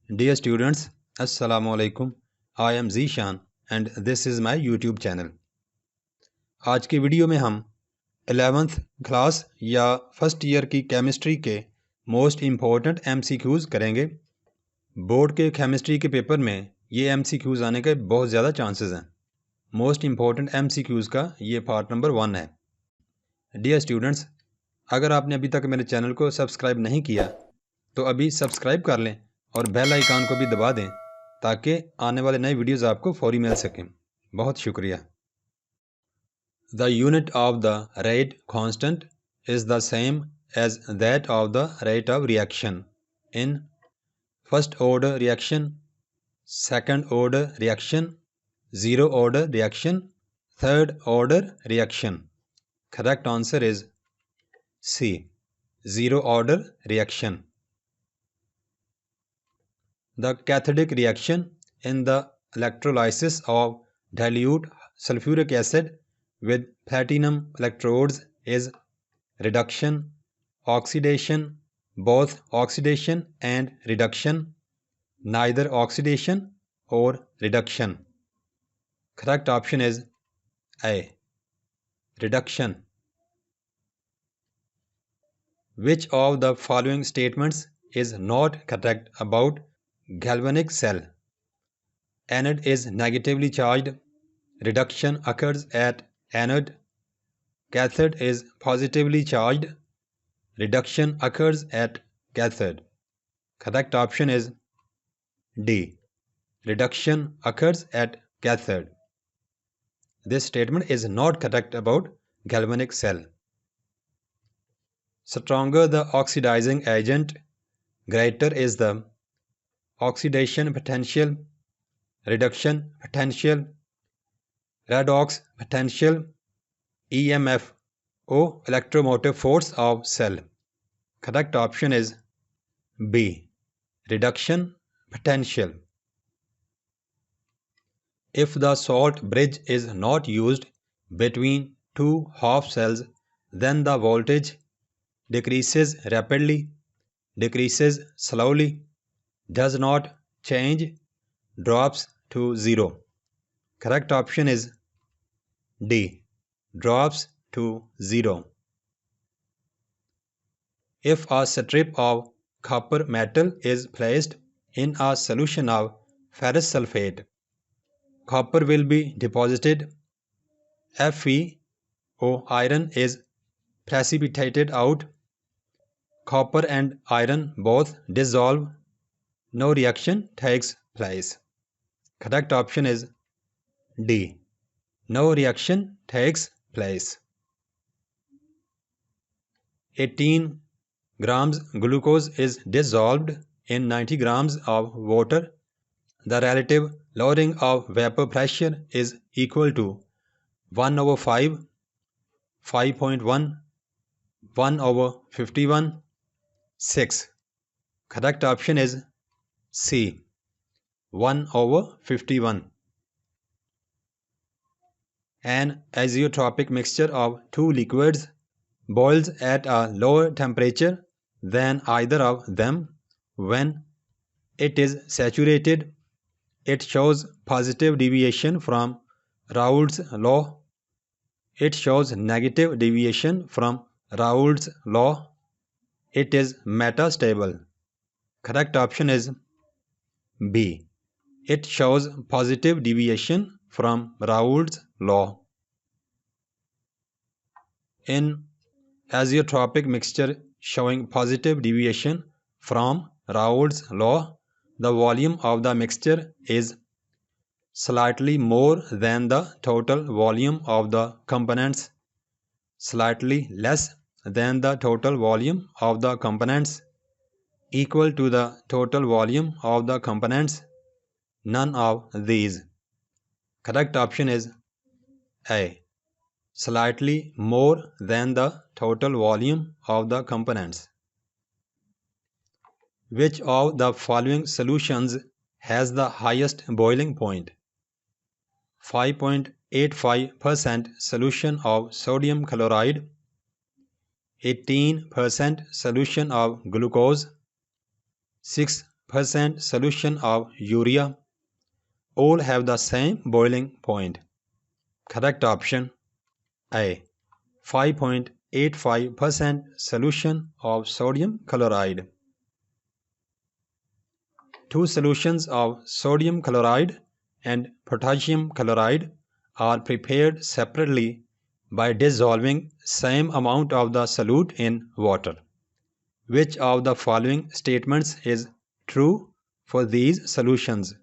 Dear students, Assalamu alaikum. I am Zishan and this is my YouTube channel. आज की video में हम 11th class या first year की केमिस्ट्री के मोस्ट इम्पॉर्टेंट MCQs करेंगे। बोर्ड के केमिस्ट्री के पेपर में ये MCQs आने के बहुत ज़्यादा चांसेस हैं। मोस्ट इम्पॉर्टेंट MCQs का ये पार्ट नंबर 1 है। डियर स्टूडेंट्स, अगर आपने अभी तक मेरे चैनल को सब्सक्राइब नहीं किया तो अभी सब्सक्राइब कर लें और बेल आइकन को भी दबा दें ताकि आने वाले नए वीडियोस आपको फौरी मिल सकें। बहुत शुक्रिया। The unit of the rate constant is the same as that of the rate of reaction in first order reaction, second order reaction, zero order reaction, third order reaction. Correct answer is C, zero order reaction. The cathodic reaction in the electrolysis of dilute sulfuric acid with platinum electrodes is reduction, oxidation, both oxidation and reduction, neither oxidation or reduction. Correct option is A, reduction. Which of the following statements is not correct about galvanic cell? Anode is negatively charged. Reduction occurs at anode. Cathode is positively charged. Reduction occurs at cathode. Correct option is D. Reduction occurs at cathode. This statement is not correct about galvanic cell. Stronger the oxidizing agent, greater is the oxidation potential, reduction potential, redox potential, EMF or electromotive force of cell. Correct option is B, reduction potential. If the salt bridge is not used between two half cells, then the voltage decreases rapidly, decreases slowly, does not change, drops to zero. Correct option is D, drops to zero. If a strip of copper metal is placed in a solution of ferrous sulfate, copper will be deposited. Fe or iron is precipitated out. Copper and iron both dissolve. No reaction takes place. Correct option is D, no reaction takes place. 18 grams glucose is dissolved in 90 grams of water. The relative lowering of vapor pressure is equal to 1 over 5, 5.1, 1 over 51, 6. Correct option is C, 1 over 51. An azeotropic mixture of two liquids boils at a lower temperature than either of them. When it is saturated, it shows positive deviation from Raoult's law. It shows negative deviation from Raoult's law. It is metastable. Correct option is B. It shows positive deviation from Raoult's law. In azeotropic mixture showing positive deviation from Raoult's law, the volume of the mixture is slightly more than the total volume of the components, slightly less than the total volume of the components, equal to the total volume of the components, none of these. Correct option is A, slightly more than the total volume of the components. Which of the following solutions has the highest boiling point? 5.85% solution of sodium chloride, 18% solution of glucose, solution of urea. All have the same boiling point. Correct option A. 5.85% solution of sodium chloride. Two solutions of sodium chloride and potassium chloride are prepared separately by dissolving same amount of the solute in water. Which of the following statements is true for these solutions?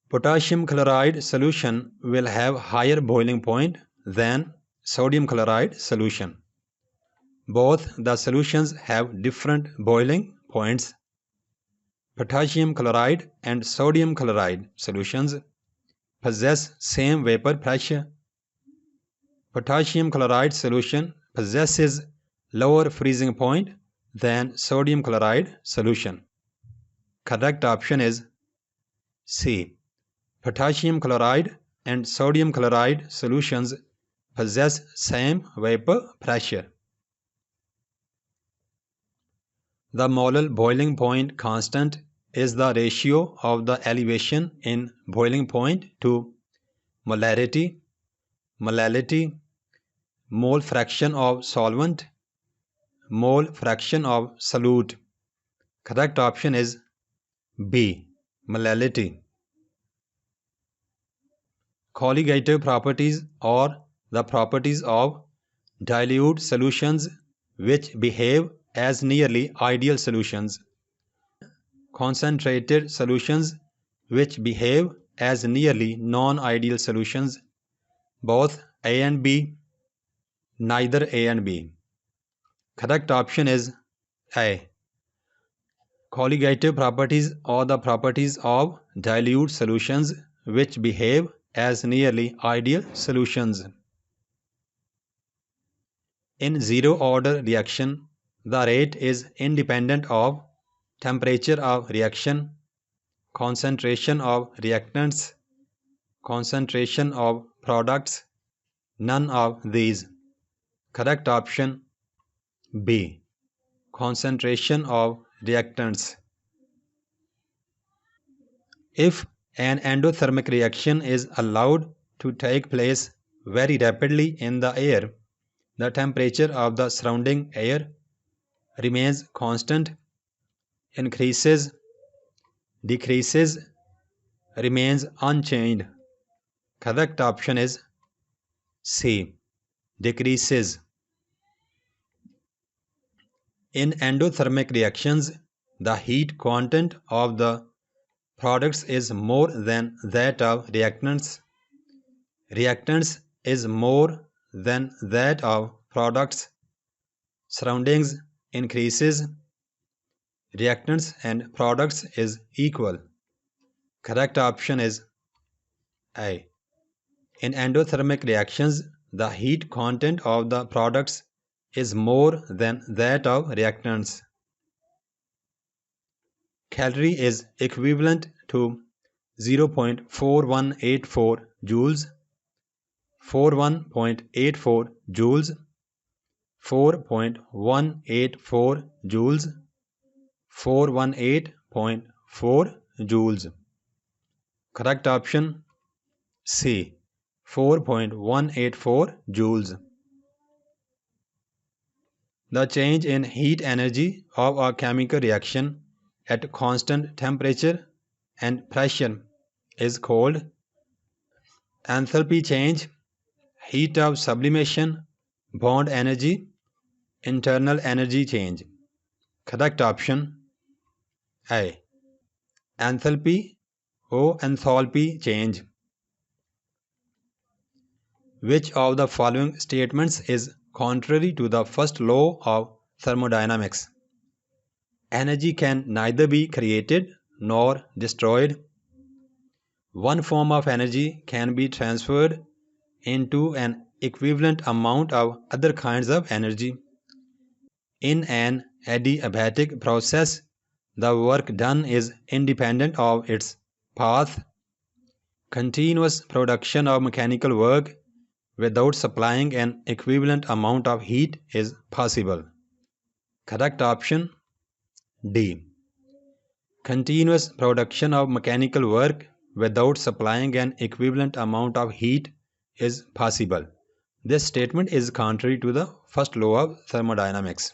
Potassium chloride solution will have higher boiling point than sodium chloride solution. Both the solutions have different boiling points. Potassium chloride and sodium chloride solutions possess same vapor pressure. Potassium chloride solution possesses lower freezing point than sodium chloride solution. Correct option is C. Potassium chloride and sodium chloride solutions possess same vapor pressure. The molar boiling point constant is the ratio of the elevation in boiling point to molarity, molality, mole fraction of solvent, mole fraction of solute. Correct option is B. Molality. Colligative properties are the properties of dilute solutions which behave as nearly ideal solutions. Concentrated solutions which behave as nearly non-ideal solutions. Both A and B, neither A and B. Correct option is A. Colligative properties are the properties of dilute solutions which behave as nearly ideal solutions. In zero-order reaction, the rate is independent of temperature of reaction, concentration of reactants, concentration of products, none of these. Correct option B. Concentration of reactants. If an endothermic reaction is allowed to take place very rapidly in the air, the temperature of the surrounding air remains constant, increases, decreases, remains unchanged. Correct option is C. Decreases. In endothermic reactions, the heat content of the products is more than that of reactants. Reactants is more than that of products. Surroundings increases. Reactants and products is equal. Correct option is A. In endothermic reactions, the heat content of the products is more than that of reactants. Calorie is equivalent to 0.4184 joules, 41.84 joules, 4.184 joules, 418.4 joules. Correct option C. 4.184 joules. The change in heat energy of a chemical reaction at constant temperature and pressure is called enthalpy change, heat of sublimation, bond energy, internal energy change. Correct option A. Enthalpy or enthalpy change. Which of the following statements is contrary to the first law of thermodynamics? Energy can neither be created nor destroyed. One form of energy can be transferred into an equivalent amount of other kinds of energy. In an adiabatic process, the work done is independent of its path. Continuous production of mechanical work without supplying an equivalent amount of heat is possible. Correct option D. continuous production of mechanical work without supplying an equivalent amount of heat is possible. This statement is contrary to the first law of thermodynamics.